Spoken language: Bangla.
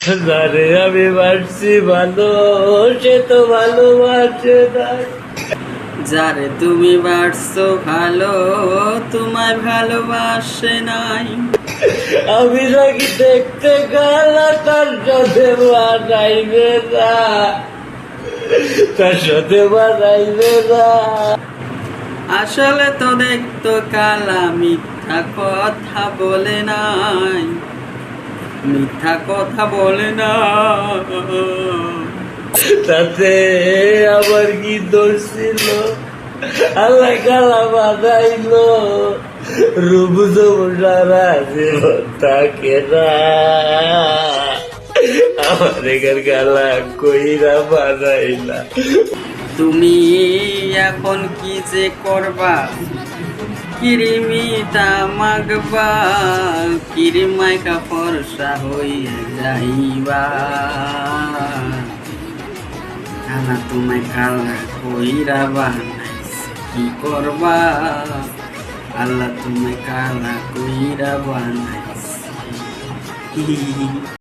যারে আমি বাসছি ভালো, সে তো ভালোবাসে না। যারে তুমি বাড়ছো ভালো, তোমায় ভালোবাসে নাই। আমি নাকি দেখতে গেলা, তার সাথে বানাইবে না, তার সাথে বানাইবে না। আসলে তো দেখতো কালা, মিথ্যা কথা বলে নাই, মিথ্যা কথা বলে না। তাতে আমার কি দোষ ছিল? আল্লাহ কালা বানাইলো, রূপ সারা জীবন থাকে না। আমার এখান কালা কইরা বানাইলা। তুমি এখন কি যে করবা, কিরিমিটা মাগবা, কিরিমাইকা ফর্সা হইয়া যাইবা। কালা তোমায় কালা কইরা বানাইছে, কি করবা? আল্লাহ তোমায় কালা কইরা বানাইছে।